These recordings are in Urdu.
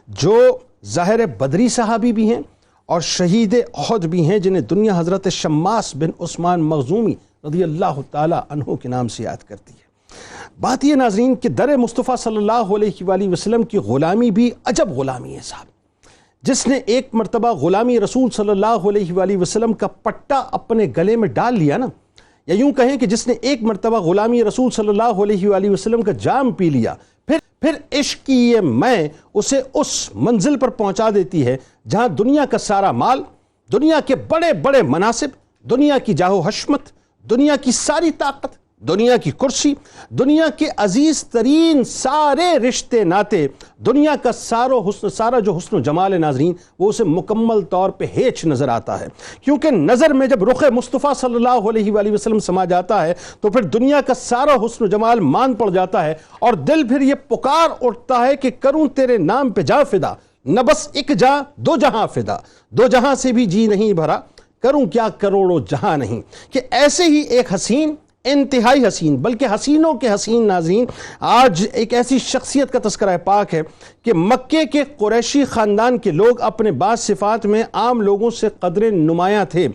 جو ظاہر بدری صحابی بھی ہیں اور شہید احد بھی ہیں، جنہیں دنیا حضرت شماس بن عثمان مخزومی رضی اللہ تعالی عنہ کے نام سے یاد کرتی ہے۔ بات یہ ناظرین کہ در مصطفیٰ صلی اللہ علیہ وآلہ وسلم کی غلامی بھی عجب غلامی ہے صاحب۔ جس نے ایک مرتبہ غلامی رسول صلی اللہ علیہ وآلہ وسلم کا پٹا اپنے گلے میں ڈال لیا نا، یا یوں کہیں کہ جس نے ایک مرتبہ غلامی رسول صلی اللہ علیہ وآلہ وسلم کا جام پی لیا، پھر عشق کی یہ میں اسے اس منزل پر پہنچا دیتی ہے جہاں دنیا کا سارا مال، دنیا کے بڑے بڑے مناصب، دنیا کی جاہ و حشمت، دنیا کی ساری طاقت، دنیا کی کرسی، دنیا کے عزیز ترین سارے رشتے ناتے، دنیا کا سارا جو حسن و جمال ہے ناظرین، وہ اسے مکمل طور پہ ہیچ نظر آتا ہے۔ کیونکہ نظر میں جب رخ مصطفیٰ صلی اللہ علیہ وآلہ وسلم سما جاتا ہے تو پھر دنیا کا سارا حسن و جمال مان پڑ جاتا ہے، اور دل پھر یہ پکار اٹھتا ہے کہ کروں تیرے نام پہ جاں فدا، نہ بس ایک جاں دو جہاں فدا، دو جہاں سے بھی جی نہیں بھرا، کروں کیا کروڑوں جہاں نہیں۔ کہ ایسے ہی ایک حسین، انتہائی حسین، بلکہ حسینوں کے حسین ناظرین، آج ایک ایسی شخصیت کا تذکرہ پاک ہے کہ مکے کے قریشی خاندان کے لوگ اپنے بعض صفات میں عام لوگوں سے قدر نمایاں تھے،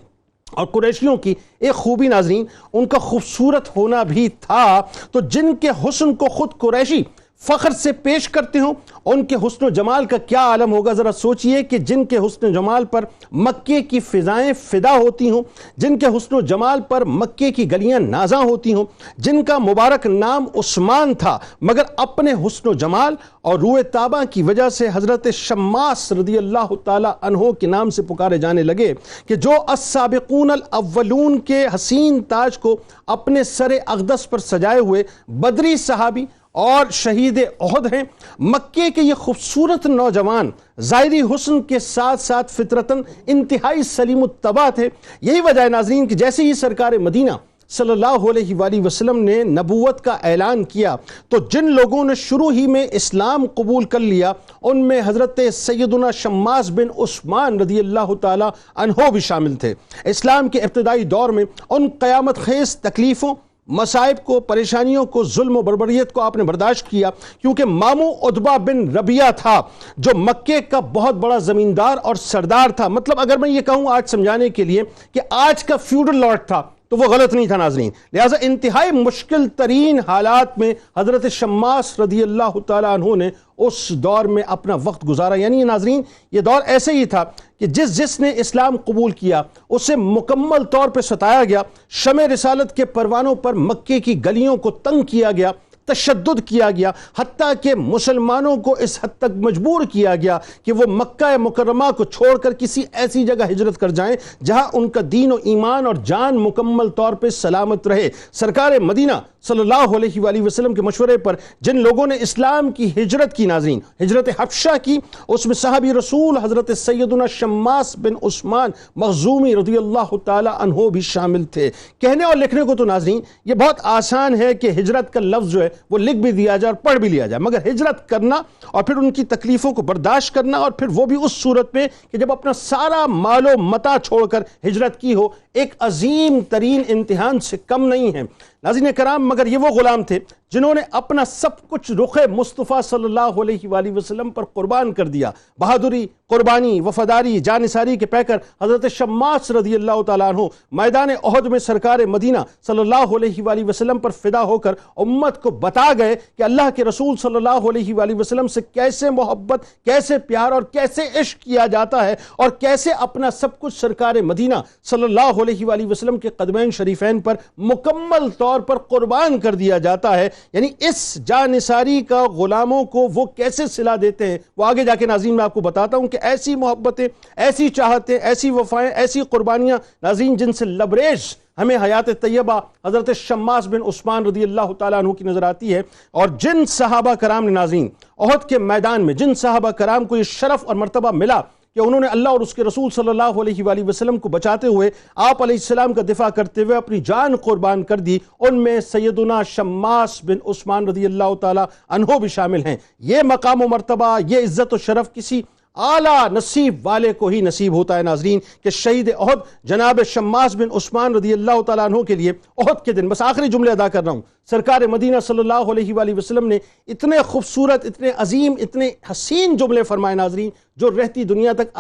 اور قریشیوں کی ایک خوبی ناظرین ان کا خوبصورت ہونا بھی تھا۔ تو جن کے حسن کو خود قریشی فخر سے پیش کرتے ہوں، ان کے حسن و جمال کا کیا عالم ہوگا۔ ذرا سوچئے کہ جن کے حسن و جمال پر مکے کی فضائیں فدا ہوتی ہوں، جن کے حسن و جمال پر مکے کی گلیاں نازاں ہوتی ہوں، جن کا مبارک نام عثمان تھا، مگر اپنے حسن و جمال اور روح طابع کی وجہ سے حضرت شماس رضی اللہ تعالی عنہ کے نام سے پکارے جانے لگے، کہ جو السابقون الاولون کے حسین تاج کو اپنے سر اقدس پر سجائے ہوئے بدری صحابی اور شہید احد ہیں۔ مکے کے یہ خوبصورت نوجوان ظاہری حسن کے ساتھ ساتھ فطرتاً انتہائی سلیم الطبع تھے۔ یہی وجہ ہے ناظرین کہ جیسے ہی سرکار مدینہ صلی اللہ علیہ وآلہ وسلم نے نبوت کا اعلان کیا تو جن لوگوں نے شروع ہی میں اسلام قبول کر لیا ان میں حضرت سیدنا شماس بن عثمان رضی اللہ تعالی عنہ بھی شامل تھے۔ اسلام کے ابتدائی دور میں ان قیامت خیز تکلیفوں، مصائب کو، پریشانیوں کو، ظلم و بربریت کو آپ نے برداشت کیا، کیونکہ ماموں عتبہ بن ربیعہ تھا جو مکے کا بہت بڑا زمیندار اور سردار تھا۔ مطلب اگر میں یہ کہوں آج سمجھانے کے لیے کہ آج کا فیوڈل لارڈ تھا تو وہ غلط نہیں تھا ناظرین۔ لہٰذا انتہائی مشکل ترین حالات میں حضرت شماس رضی اللہ تعالیٰ عنہ نے اس دور میں اپنا وقت گزارا۔ یعنی ناظرین یہ دور ایسے ہی تھا کہ جس نے اسلام قبول کیا اسے مکمل طور پہ ستایا گیا، شمع رسالت کے پروانوں پر مکے کی گلیوں کو تنگ کیا گیا، تشدد کیا گیا، حتیٰ کہ مسلمانوں کو اس حد تک مجبور کیا گیا کہ وہ مکہ مکرمہ کو چھوڑ کر کسی ایسی جگہ ہجرت کر جائیں جہاں ان کا دین و ایمان اور جان مکمل طور پہ سلامت رہے۔ سرکار مدینہ صلی اللہ علیہ وآلہ وسلم کے مشورے پر جن لوگوں نے اسلام کی ہجرت کی ناظرین، ہجرت حبشہ کی، اس میں صحابی رسول حضرت سیدنا شماس بن عثمان مخزومی رضی اللہ تعالی عنہ بھی شامل تھے۔ کہنے اور لکھنے کو تو ناظرین یہ بہت آسان ہے کہ ہجرت کا لفظ جو ہے وہ لکھ بھی دیا جائے اور پڑھ بھی لیا جائے، مگر ہجرت کرنا اور پھر ان کی تکلیفوں کو برداشت کرنا، اور پھر وہ بھی اس صورت میں کہ جب اپنا سارا مال و متاع چھوڑ کر ہجرت کی ہو، ایک عظیم ترین امتحان سے کم نہیں ہے۔ ناظرین کرام، مگر یہ وہ غلام تھے جنہوں نے اپنا سب کچھ رخ مصطفیٰ صلی اللہ علیہ وآلہ وسلم پر قربان کر دیا۔ بہادری، قربانی، وفاداری، جانثاری کے پیکر حضرت شماس رضی اللہ تعالیٰ عنہ میدان احد میں سرکار مدینہ صلی اللہ علیہ وآلہ وسلم پر فدا ہو کر امت کو بتا گئے کہ اللہ کے رسول صلی اللہ علیہ وآلہ وسلم سے کیسے محبت، کیسے پیار اور کیسے عشق کیا جاتا ہے، اور کیسے اپنا سب کچھ سرکار مدینہ صلی اللہ علیہ وآلہ وسلم کے قدمین شریفین پر مکمل طور پر قربان کر دیا جاتا ہے۔ یعنی اس جانثاری کا غلاموں کو وہ کیسے صلہ دیتے ہیں وہ آگے جا کے ناظرین میں آپ کو بتاتا ہوں کہ ایسی محبتیں، ایسی چاہتیں، ایسی وفائیں، ایسی قربانیاں ناظرین جن سے لبریز ہمیں حیات طیبہ حضرت شماس بن عثمان رضی اللہ تعالیٰ عنہ کی نظر آتی ہے۔ اور جن صحابہ کرام نے ناظرین احد کے میدان میں جن صحابہ کرام کو یہ شرف اور مرتبہ ملا کہ انہوں نے اللہ اور اس کے رسول صلی اللہ علیہ وآلہ وسلم کو بچاتے ہوئے، آپ علیہ السلام کا دفاع کرتے ہوئے اپنی جان قربان کر دی، ان میں سیدنا شماس بن عثمان رضی اللہ تعالی عنہ بھی شامل ہیں۔ یہ مقام و مرتبہ، یہ عزت و شرف کسی اعلیٰ نصیب والے کو ہی نصیب ہوتا ہے ناظرین کہ شہید احد جناب شماس بن عثمان رضی اللہ تعالیٰ عنہ کے لیے احد کے دن، بس آخری جملے ادا کر رہا ہوں، سرکار مدینہ صلی اللہ علیہ وآلہ وسلم نے اتنے خوبصورت، اتنے عظیم، اتنے حسین جملے فرمائے ناظرین جو رہتی دنیا تک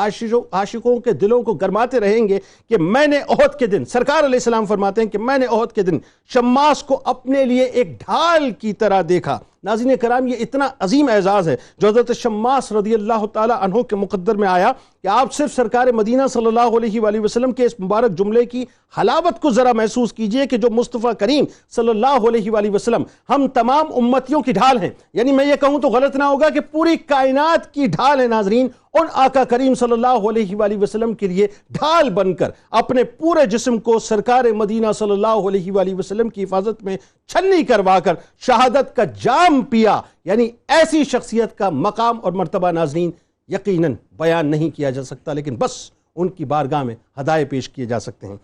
عاشقوں کے دلوں کو گرماتے رہیں گے کہ میں نے احد کے دن، سرکار علیہ السلام فرماتے ہیں کہ میں نے احد کے دن شماس کو اپنے لیے ایک ڈھال کی طرح دیکھا۔ ناظرین کرام، یہ اتنا عظیم اعزاز ہے جو حضرت شماس رضی اللہ تعالی عنہ کے مقدر میں آیا کہ آپ صرف سرکار مدینہ صلی اللہ علیہ وآلہ وسلم کے اس مبارک جملے کی حلاوت کو ذرا محسوس کیجئے کہ جو مصطفیٰ کریم صلی اللہ علیہ وآلہ وسلم ہم تمام امتیوں کی ڈھال ہیں، یعنی میں یہ کہوں تو غلط نہ ہوگا کہ پوری کائنات کی ڈھال ہے ناظرین، ان آقا کریم صلی اللہ علیہ وآلہ وسلم کے لیے ڈھال بن کر اپنے پورے جسم کو سرکار مدینہ صلی اللہ علیہ وآلہ وسلم کی حفاظت میں چھلنی کروا کر شہادت کا جام پیا، یعنی ایسی شخصیت کا مقام اور مرتبہ ناظرین یقیناً بیان نہیں کیا جا سکتا، لیکن بس ان کی بارگاہ میں ہدایے پیش کیے جا سکتے ہیں۔